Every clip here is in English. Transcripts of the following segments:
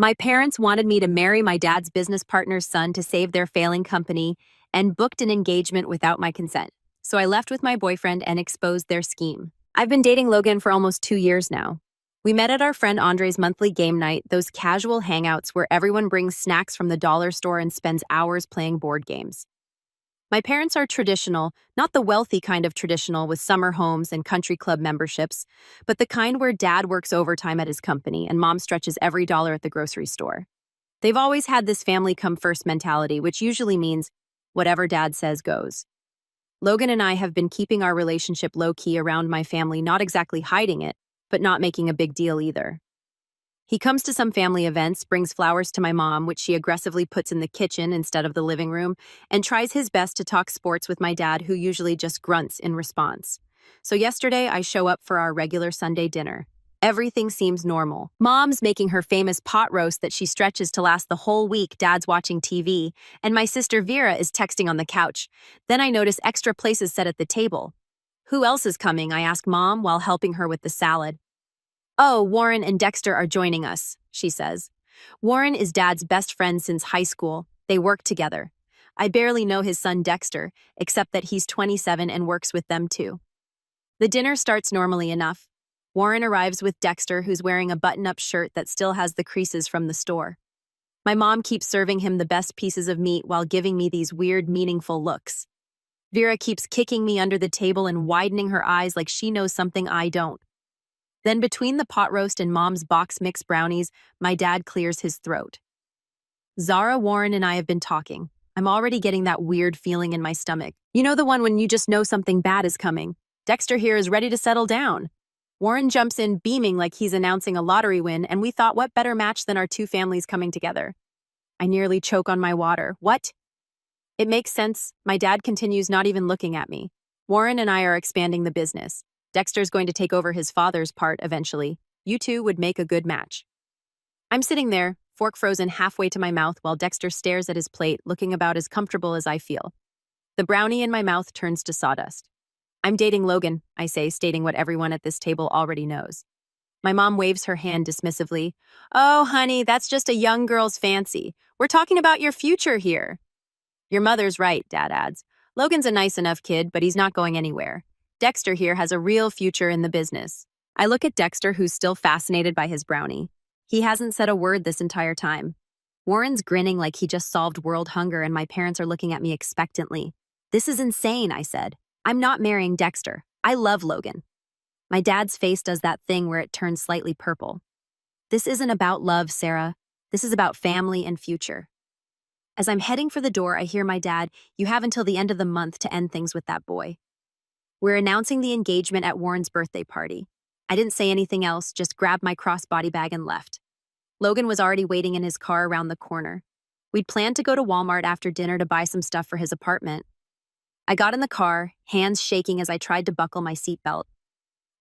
My parents wanted me to marry my dad's business partner's son to save their failing company and booked an engagement without my consent. So I left with my boyfriend and exposed their scheme. I've been dating Logan for almost 2 years now. We met at our friend Andre's monthly game night, those casual hangouts where everyone brings snacks from the dollar store and spends hours playing board games. My parents are traditional, not the wealthy kind of traditional with summer homes and country club memberships, but the kind where dad works overtime at his company and mom stretches every dollar at the grocery store. They've always had this family come first mentality, which usually means whatever dad says goes. Logan and I have been keeping our relationship low-key around my family, not exactly hiding it, but not making a big deal either. He comes to some family events, brings flowers to my mom, which she aggressively puts in the kitchen instead of the living room, and tries his best to talk sports with my dad, who usually just grunts in response. So yesterday, I show up for our regular Sunday dinner. Everything seems normal. Mom's making her famous pot roast that she stretches to last the whole week. Dad's watching TV, and my sister Vera is texting on the couch. Then I notice extra places set at the table. Who else is coming? I ask Mom while helping her with the salad. Oh, Warren and Dexter are joining us, she says. Warren is Dad's best friend since high school. They work together. I barely know his son Dexter, except that he's 27 and works with them too. The dinner starts normally enough. Warren arrives with Dexter, who's wearing a button-up shirt that still has the creases from the store. My mom keeps serving him the best pieces of meat while giving me these weird, meaningful looks. Vera keeps kicking me under the table and widening her eyes like she knows something I don't. Then between the pot roast and Mom's box mix brownies, my dad clears his throat. Zara, Warren, and I have been talking. I'm already getting that weird feeling in my stomach. You know, the one when you just know something bad is coming. Dexter here is ready to settle down. Warren jumps in beaming like he's announcing a lottery win, and we thought, what better match than our two families coming together? I nearly choke on my water. What? It makes sense. My dad continues, not even looking at me. Warren and I are expanding the business. Dexter's going to take over his father's part eventually. You two would make a good match. I'm sitting there, fork frozen halfway to my mouth, while Dexter stares at his plate, looking about as comfortable as I feel. The brownie in my mouth turns to sawdust. I'm dating Logan, I say, stating what everyone at this table already knows. My mom waves her hand dismissively. Oh, honey, that's just a young girl's fancy. We're talking about your future here. Your mother's right, Dad adds. Logan's a nice enough kid, but he's not going anywhere. Dexter here has a real future in the business. I look at Dexter, who's still fascinated by his brownie. He hasn't said a word this entire time. Warren's grinning like he just solved world hunger, and my parents are looking at me expectantly. This is insane, I said. I'm not marrying Dexter. I love Logan. My dad's face does that thing where it turns slightly purple. This isn't about love, Sarah. This is about family and future. As I'm heading for the door, I hear my dad, you have until the end of the month to end things with that boy. We're announcing the engagement at Warren's birthday party. I didn't say anything else, just grabbed my crossbody bag and left. Logan was already waiting in his car around the corner. We'd planned to go to Walmart after dinner to buy some stuff for his apartment. I got in the car, hands shaking as I tried to buckle my seatbelt.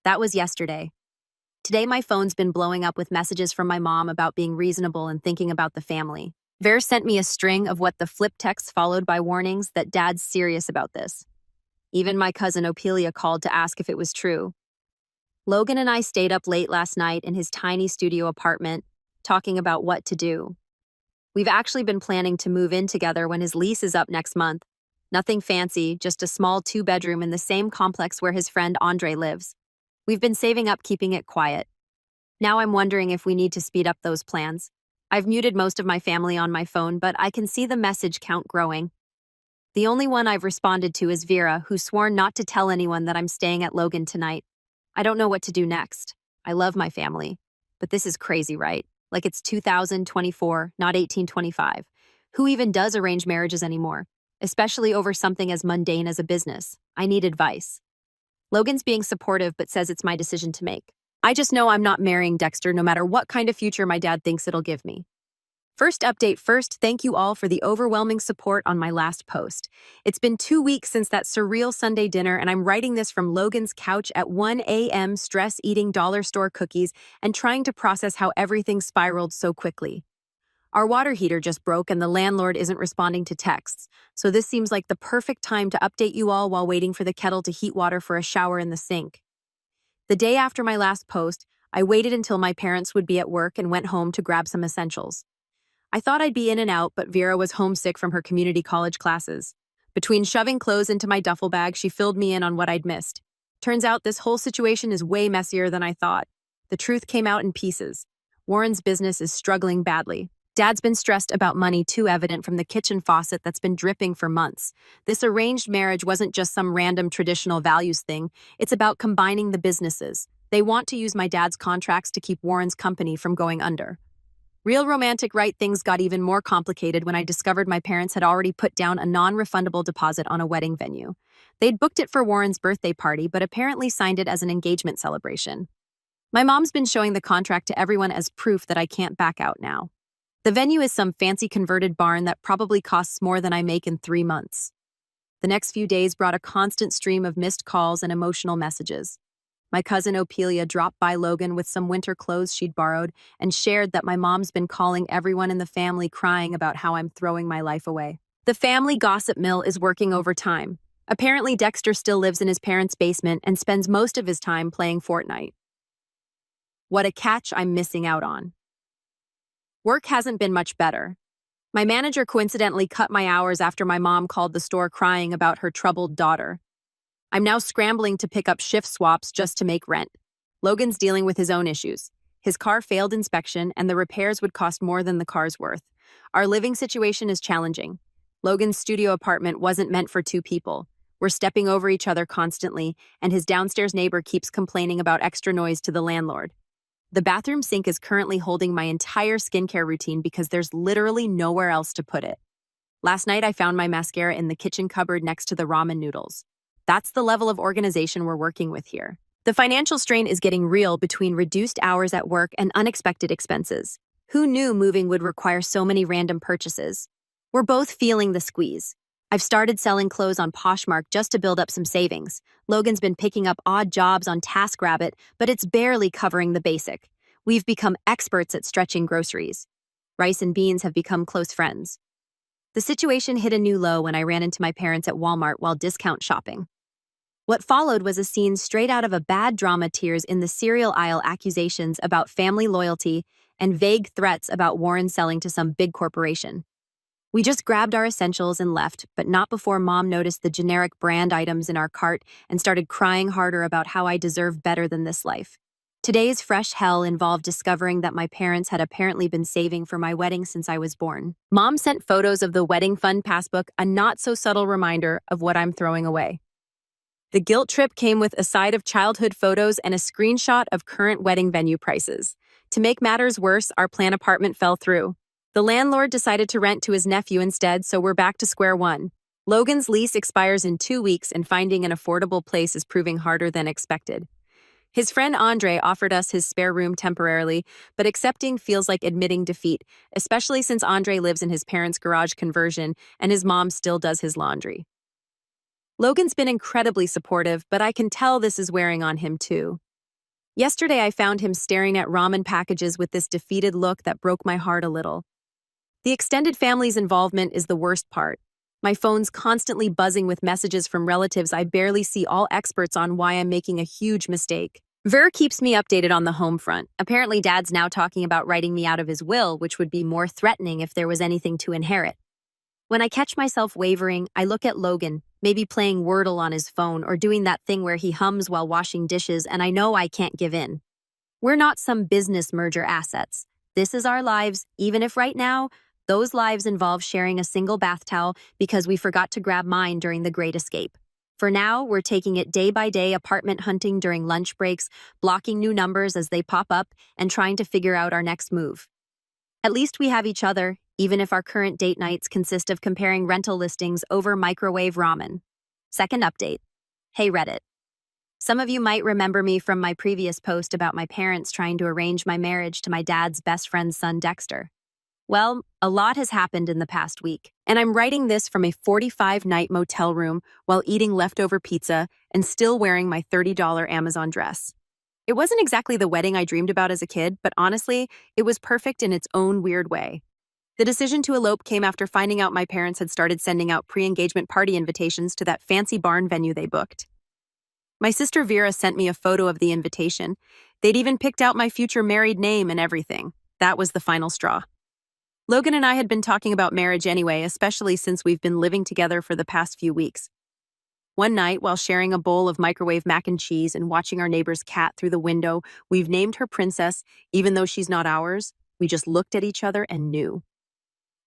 That was yesterday. Today my phone's been blowing up with messages from my mom about being reasonable and thinking about the family. Ver sent me a string of what the flip texts followed by warnings that Dad's serious about this. Even my cousin Opelia called to ask if it was true. Logan and I stayed up late last night in his tiny studio apartment, talking about what to do. We've actually been planning to move in together when his lease is up next month. Nothing fancy, just a small 2-bedroom in the same complex where his friend Andre lives. We've been saving up keeping it quiet. Now I'm wondering if we need to speed up those plans. I've muted most of my family on my phone, but I can see the message count growing. The only one I've responded to is Vera, who swore not to tell anyone that I'm staying at Logan tonight. I don't know what to do next. I love my family. But this is crazy, right? Like it's 2024, not 1825. Who even does arranged marriages anymore? Especially over something as mundane as a business. I need advice. Logan's being supportive but says it's my decision to make. I just know I'm not marrying Dexter no matter what kind of future my dad thinks it'll give me. First update first, thank you all for the overwhelming support on my last post. It's been 2 weeks since that surreal Sunday dinner, and I'm writing this from Logan's couch at 1 a.m., stress-eating dollar store cookies and trying to process how everything spiraled so quickly. Our water heater just broke and the landlord isn't responding to texts, so this seems like the perfect time to update you all while waiting for the kettle to heat water for a shower in the sink. The day after my last post, I waited until my parents would be at work and went home to grab some essentials. I thought I'd be in and out, but Vera was homesick from her community college classes. Between shoving clothes into my duffel bag, she filled me in on what I'd missed. Turns out this whole situation is way messier than I thought. The truth came out in pieces. Warren's business is struggling badly. Dad's been stressed about money, too evident from the kitchen faucet that's been dripping for months. This arranged marriage wasn't just some random traditional values thing. It's about combining the businesses. They want to use my dad's contracts to keep Warren's company from going under. Real romantic right things got even more complicated when I discovered my parents had already put down a non-refundable deposit on a wedding venue. They'd booked it for Warren's birthday party, but apparently signed it as an engagement celebration. My mom's been showing the contract to everyone as proof that I can't back out now. The venue is some fancy converted barn that probably costs more than I make in 3 months. The next few days brought a constant stream of missed calls and emotional messages. My cousin Opelia dropped by Logan with some winter clothes she'd borrowed and shared that my mom's been calling everyone in the family crying about how I'm throwing my life away. The family gossip mill is working overtime. Apparently, Dexter still lives in his parents' basement and spends most of his time playing Fortnite. What a catch I'm missing out on. Work hasn't been much better. My manager coincidentally cut my hours after my mom called the store crying about her troubled daughter. I'm now scrambling to pick up shift swaps just to make rent. Logan's dealing with his own issues. His car failed inspection, and the repairs would cost more than the car's worth. Our living situation is challenging. Logan's studio apartment wasn't meant for 2 people. We're stepping over each other constantly, and his downstairs neighbor keeps complaining about extra noise to the landlord. The bathroom sink is currently holding my entire skincare routine because there's literally nowhere else to put it. Last night, I found my mascara in the kitchen cupboard next to the ramen noodles. That's the level of organization we're working with here. The financial strain is getting real between reduced hours at work and unexpected expenses. Who knew moving would require so many random purchases? We're both feeling the squeeze. I've started selling clothes on Poshmark just to build up some savings. Logan's been picking up odd jobs on TaskRabbit, but it's barely covering the basic. We've become experts at stretching groceries. Rice and beans have become close friends. The situation hit a new low when I ran into my parents at Walmart while discount shopping. What followed was a scene straight out of a bad drama, tears in the cereal aisle, accusations about family loyalty, and vague threats about Warren selling to some big corporation. We just grabbed our essentials and left, but not before Mom noticed the generic brand items in our cart and started crying harder about how I deserve better than this life. Today's fresh hell involved discovering that my parents had apparently been saving for my wedding since I was born. Mom sent photos of the wedding fund passbook, a not-so-subtle reminder of what I'm throwing away. The guilt trip came with a side of childhood photos and a screenshot of current wedding venue prices. To make matters worse, our planned apartment fell through. The landlord decided to rent to his nephew instead, so we're back to square one. Logan's lease expires in 2 weeks, and finding an affordable place is proving harder than expected. His friend Andre offered us his spare room temporarily, but accepting feels like admitting defeat, especially since Andre lives in his parents' garage conversion and his mom still does his laundry. Logan's been incredibly supportive, but I can tell this is wearing on him too. Yesterday, I found him staring at ramen packages with this defeated look that broke my heart a little. The extended family's involvement is the worst part. My phone's constantly buzzing with messages from relatives I barely see, all experts on why I'm making a huge mistake. Ver keeps me updated on the home front. Apparently, Dad's now talking about writing me out of his will, which would be more threatening if there was anything to inherit. When I catch myself wavering, I look at Logan, maybe playing Wordle on his phone or doing that thing where he hums while washing dishes, and I know I can't give in. We're not some business merger assets. This is our lives, even if right now, those lives involve sharing a single bath towel because we forgot to grab mine during the Great Escape. For now, we're taking it day by day, apartment hunting during lunch breaks, blocking new numbers as they pop up, and trying to figure out our next move. At least we have each other, even if our current date nights consist of comparing rental listings over microwave ramen. Second update. Hey Reddit. Some of you might remember me from my previous post about my parents trying to arrange my marriage to my dad's best friend's son, Dexter. Well, a lot has happened in the past week, and I'm writing this from a 45-night motel room while eating leftover pizza and still wearing my $30 Amazon dress. It wasn't exactly the wedding I dreamed about as a kid, but honestly, it was perfect in its own weird way. The decision to elope came after finding out my parents had started sending out pre-engagement party invitations to that fancy barn venue they booked. My sister Vera sent me a photo of the invitation. They'd even picked out my future married name and everything. That was the final straw. Logan and I had been talking about marriage anyway, especially since we've been living together for the past few weeks. One night, while sharing a bowl of microwave mac and cheese and watching our neighbor's cat through the window, we've named her Princess, even though she's not ours. We just looked at each other and knew.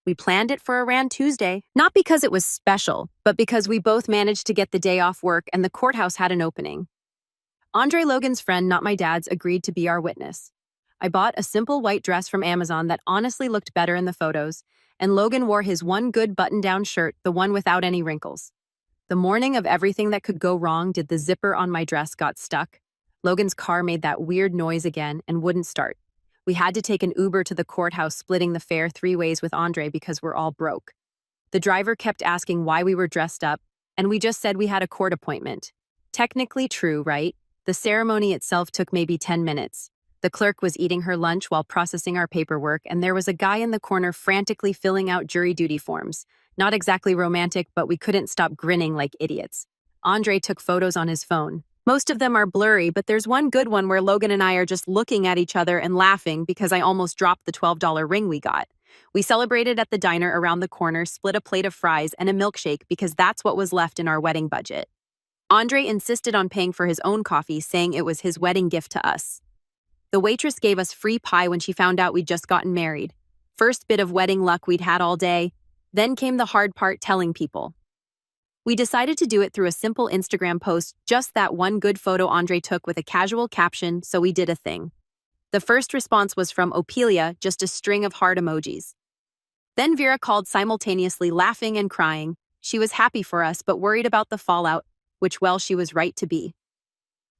We planned it for around Tuesday, not because it was special, but because we both managed to get the day off work and the courthouse had an opening. Andre Logan's friend, not my dad's, agreed to be our witness. I bought a simple white dress from Amazon that honestly looked better in the photos, and Logan wore his one good button-down shirt, the one without any wrinkles. The morning of everything that could go wrong did the zipper on my dress got stuck. Logan's car made that weird noise again and wouldn't start. We had to take an Uber to the courthouse, splitting the fare 3 ways with Andre because we're all broke. The driver kept asking why we were dressed up, and we just said we had a court appointment. Technically true, right? The ceremony itself took maybe 10 minutes. The clerk was eating her lunch while processing our paperwork, and there was a guy in the corner frantically filling out jury duty forms. Not exactly romantic, but we couldn't stop grinning like idiots. Andre took photos on his phone. Most of them are blurry, but there's one good one where Logan and I are just looking at each other and laughing because I almost dropped the $12 ring we got. We celebrated at the diner around the corner, split a plate of fries and a milkshake because that's what was left in our wedding budget. Andre insisted on paying for his own coffee, saying it was his wedding gift to us. The waitress gave us free pie when she found out we'd just gotten married. First bit of wedding luck we'd had all day. Then came the hard part, telling people. We decided to do it through a simple Instagram post, just that one good photo Andre took with a casual caption, so we did a thing. The first response was from Opelia, just a string of heart emojis. Then Vera called simultaneously, laughing and crying. She was happy for us, but worried about the fallout, which, well, she was right to be.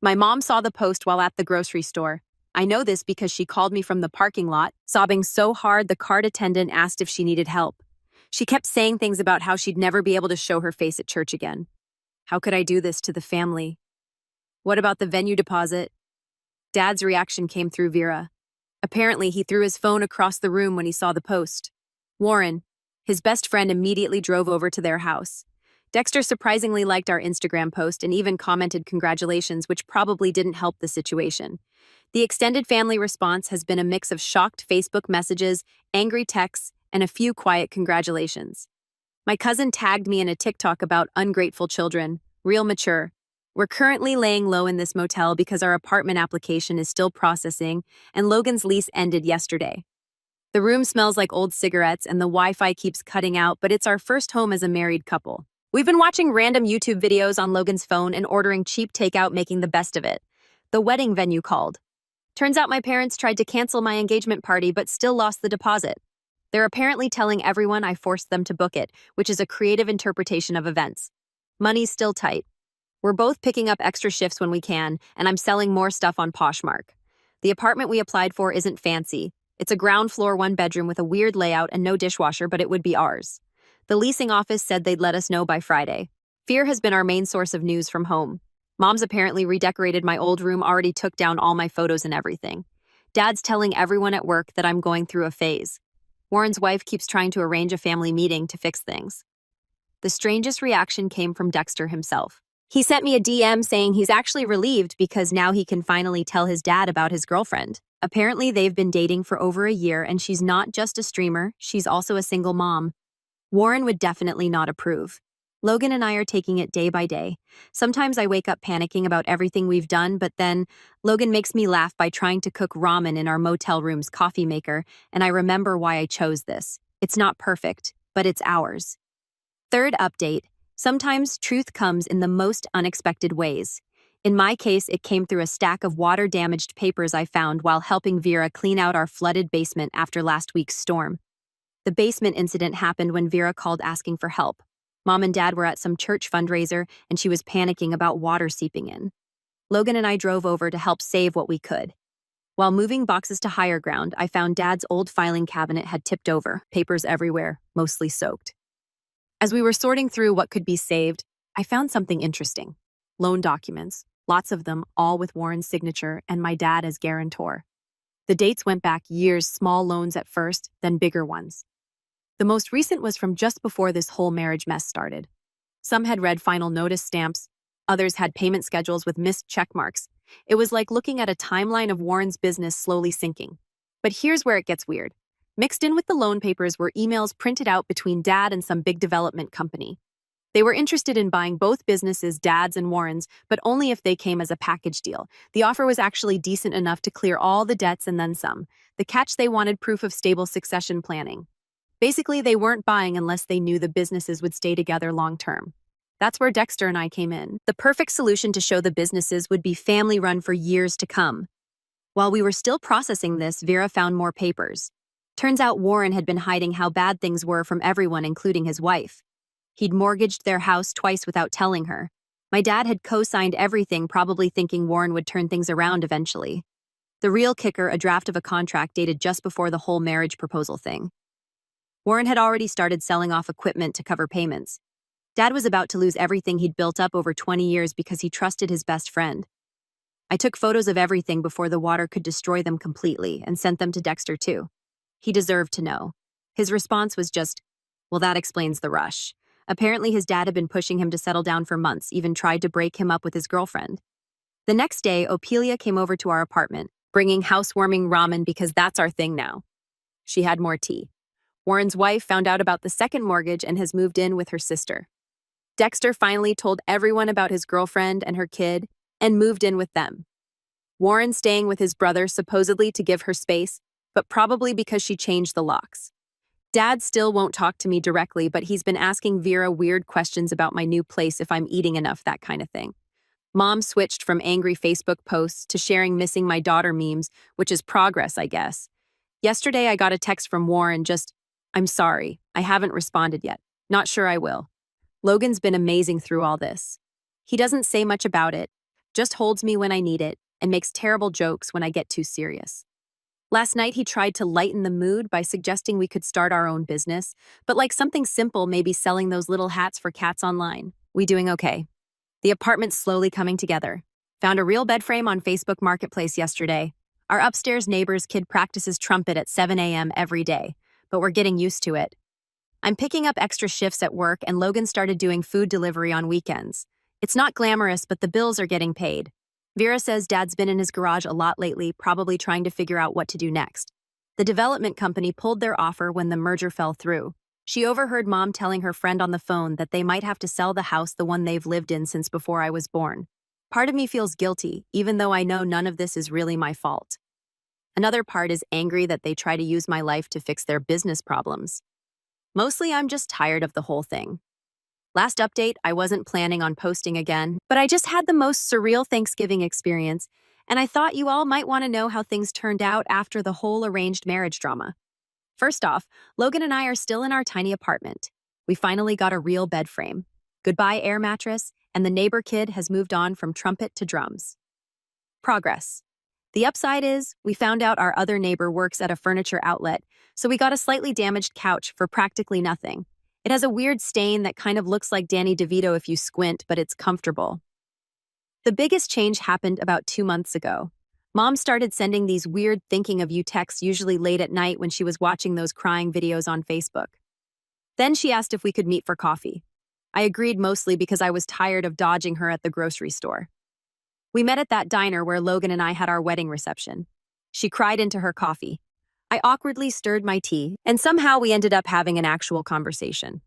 My mom saw the post while at the grocery store. I know this because she called me from the parking lot, sobbing so hard the cart attendant asked if she needed help. She kept saying things about how she'd never be able to show her face at church again. How could I do this to the family? What about the venue deposit? Dad's reaction came through Vera. Apparently, he threw his phone across the room when he saw the post. Warren, his best friend, immediately drove over to their house. Dexter surprisingly liked our Instagram post and even commented congratulations, which probably didn't help the situation. The extended family response has been a mix of shocked Facebook messages, angry texts, and a few quiet congratulations. My cousin tagged me in a TikTok about ungrateful children, real mature. We're currently laying low in this motel because our apartment application is still processing, and Logan's lease ended yesterday. The room smells like old cigarettes and the Wi-Fi keeps cutting out, but it's our first home as a married couple. We've been watching random YouTube videos on Logan's phone and ordering cheap takeout, making the best of it. The wedding venue called. Turns out my parents tried to cancel my engagement party but still lost the deposit. They're apparently telling everyone I forced them to book it, which is a creative interpretation of events. Money's still tight. We're both picking up extra shifts when we can, and I'm selling more stuff on Poshmark. The apartment we applied for isn't fancy. It's a ground floor, 1-bedroom with a weird layout and no dishwasher, but it would be ours. The leasing office said they'd let us know by Friday. Fear has been our main source of news from home. Mom's apparently redecorated my old room, already took down all my photos and everything. Dad's telling everyone at work that I'm going through a phase. Warren's wife keeps trying to arrange a family meeting to fix things. The strangest reaction came from Dexter himself. He sent me a DM saying he's actually relieved because now he can finally tell his dad about his girlfriend. Apparently, they've been dating for over a year, and she's not just a streamer, she's also a single mom. Warren would definitely not approve. Logan and I are taking it day by day. Sometimes I wake up panicking about everything we've done, but then Logan makes me laugh by trying to cook ramen in our motel room's coffee maker, and I remember why I chose this. It's not perfect, but it's ours. Third update. Sometimes truth comes in the most unexpected ways. In my case, it came through a stack of water-damaged papers I found while helping Vera clean out our flooded basement after last week's storm. The basement incident happened when Vera called asking for help. Mom and Dad were at some church fundraiser, and she was panicking about water seeping in. Logan and I drove over to help save what we could. While moving boxes to higher ground, I found Dad's old filing cabinet had tipped over, papers everywhere, mostly soaked. As we were sorting through what could be saved, I found something interesting. Loan documents, lots of them, all with Warren's signature and my dad as guarantor. The dates went back years, small loans at first, then bigger ones. The most recent was from just before this whole marriage mess started. Some had read final notice stamps, Others had payment schedules with missed check marks. It was like looking at a timeline of Warren's business slowly sinking. But here's where it gets weird. Mixed in with the loan papers were emails printed out between Dad and some big development company. They were interested in buying both businesses, Dad's and Warren's, but only if they came as a package deal. The offer was actually decent enough to clear all the debts and then some. The catch: they wanted proof of stable succession planning. Basically, they weren't buying unless they knew the businesses would stay together long term. That's where Dexter and I came in. The perfect solution to show the businesses would be family-run for years to come. While we were still processing this, Vera found more papers. Turns out Warren had been hiding how bad things were from everyone, including his wife. He'd mortgaged their house twice without telling her. My dad had co-signed everything, probably thinking Warren would turn things around eventually. The real kicker: a draft of a contract dated just before the whole marriage proposal thing. Warren had already started selling off equipment to cover payments. Dad was about to lose everything he'd built up over 20 years because he trusted his best friend. I took photos of everything before the water could destroy them completely and sent them to Dexter too. He deserved to know. His response was just, "Well, that explains the rush." Apparently his dad had been pushing him to settle down for months, even tried to break him up with his girlfriend. The next day, Opelia came over to our apartment, bringing housewarming ramen because that's our thing now. She had more tea. Warren's wife found out about the second mortgage and has moved in with her sister. Dexter finally told everyone about his girlfriend and her kid and moved in with them. Warren staying with his brother, supposedly to give her space, but probably because she changed the locks. Dad still won't talk to me directly, but he's been asking Vera weird questions about my new place, if I'm eating enough, that kind of thing. Mom switched from angry Facebook posts to sharing missing my daughter memes, which is progress, I guess. Yesterday I got a text from Warren, just, "I'm sorry, I haven't responded yet. Not sure I will." Logan's been amazing through all this. He doesn't say much about it, just holds me when I need it, and makes terrible jokes when I get too serious. Last night he tried to lighten the mood by suggesting we could start our own business, but like something simple, maybe selling those little hats for cats online. We doing okay. The apartment's slowly coming together. Found a real bed frame on Facebook Marketplace yesterday. Our upstairs neighbor's kid practices trumpet at 7 a.m. every day, but we're getting used to it. I'm picking up extra shifts at work, and Logan started doing food delivery on weekends. It's not glamorous, but the bills are getting paid. Vera says Dad's been in his garage a lot lately, probably trying to figure out what to do next. The development company pulled their offer when the merger fell through. She overheard Mom telling her friend on the phone that they might have to sell the house, the one they've lived in since before I was born. Part of me feels guilty, even though I know none of this is really my fault. Another part is angry that they try to use my life to fix their business problems. Mostly I'm just tired of the whole thing. Last update, I wasn't planning on posting again, but I just had the most surreal Thanksgiving experience, and I thought you all might want to know how things turned out after the whole arranged marriage drama. First off, Logan and I are still in our tiny apartment. We finally got a real bed frame. Goodbye air mattress, and the neighbor kid has moved on from trumpet to drums. Progress. The upside is, we found out our other neighbor works at a furniture outlet, so we got a slightly damaged couch for practically nothing. It has a weird stain that kind of looks like Danny DeVito if you squint, but it's comfortable. The biggest change happened about 2 months ago. Mom started sending these weird thinking of you texts, usually late at night when she was watching those crying videos on Facebook. Then she asked if we could meet for coffee. I agreed, mostly because I was tired of dodging her at the grocery store. We met at that diner where Logan and I had our wedding reception. She cried into her coffee. I awkwardly stirred my tea, and somehow we ended up having an actual conversation.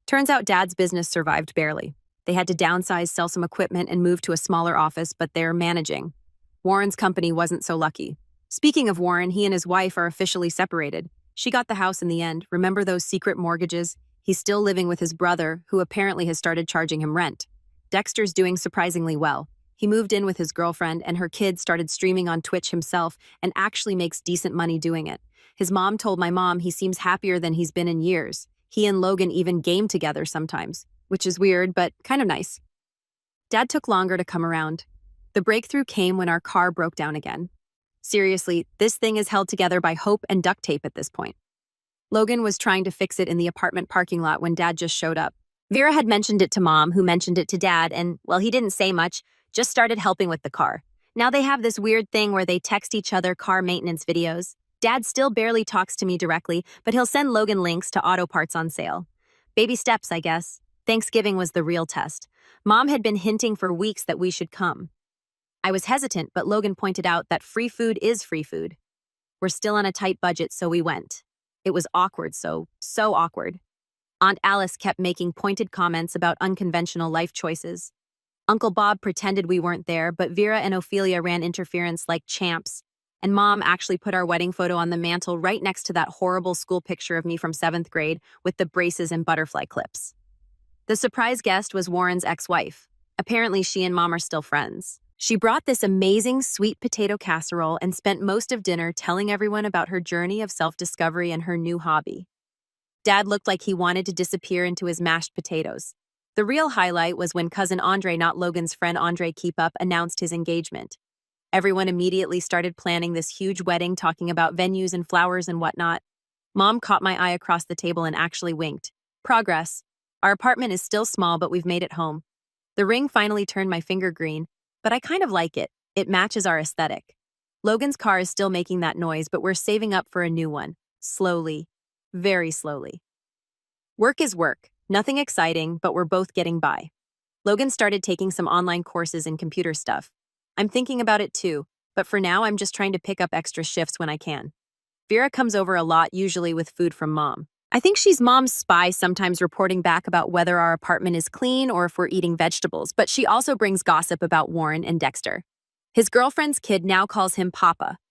Turns out Dad's business survived barely. They had to downsize, sell some equipment, and move to a smaller office, but they're managing. Warren's company wasn't so lucky. Speaking of Warren, he and his wife are officially separated. She got the house in the end. Remember those secret mortgages? He's still living with his brother, who apparently has started charging him rent. Dexter's doing surprisingly well. He moved in with his girlfriend, and her kid started streaming on Twitch himself and actually makes decent money doing it. His mom told my mom he seems happier than he's been in years. He and Logan even game together sometimes, which is weird, but kind of nice. Dad took longer to come around. The breakthrough came when our car broke down again. Seriously, this thing is held together by hope and duct tape at this point. Logan was trying to fix it in the apartment parking lot when Dad just showed up. Vera had mentioned it to Mom, who mentioned it to Dad, and, well, he didn't say much, just started helping with the car. Now they have this weird thing where they text each other car maintenance videos. Dad still barely talks to me directly, but he'll send Logan links to auto parts on sale. Baby steps, I guess. Thanksgiving was the real test. Mom had been hinting for weeks that we should come. I was hesitant, but Logan pointed out that free food is free food. We're still on a tight budget, so we went. It was awkward, so awkward. Aunt Alice kept making pointed comments about unconventional life choices. Uncle Bob pretended we weren't there, but Vera and Ophelia ran interference like champs. And Mom actually put our wedding photo on the mantle right next to that horrible school picture of me from 7th grade with the braces and butterfly clips. The surprise guest was Warren's ex-wife. Apparently, she and Mom are still friends. She brought this amazing sweet potato casserole and spent most of dinner telling everyone about her journey of self-discovery and her new hobby. Dad looked like he wanted to disappear into his mashed potatoes. The real highlight was when cousin Andre, not Logan's friend Andre Keep Up, announced his engagement. Everyone immediately started planning this huge wedding, talking about venues and flowers and whatnot. Mom caught my eye across the table and actually winked. Progress. Our apartment is still small, but we've made it home. The ring finally turned my finger green, but I kind of like it. It matches our aesthetic. Logan's car is still making that noise, but we're saving up for a new one. Slowly. Very slowly. Work is work. Nothing exciting, but we're both getting by. Logan started taking some online courses in computer stuff. I'm thinking about it too, but for now I'm just trying to pick up extra shifts when I can. Vera comes over a lot, usually with food from Mom. I think she's Mom's spy, sometimes reporting back about whether our apartment is clean or if we're eating vegetables, but she also brings gossip about Warren and Dexter. His girlfriend's kid now calls him Papa.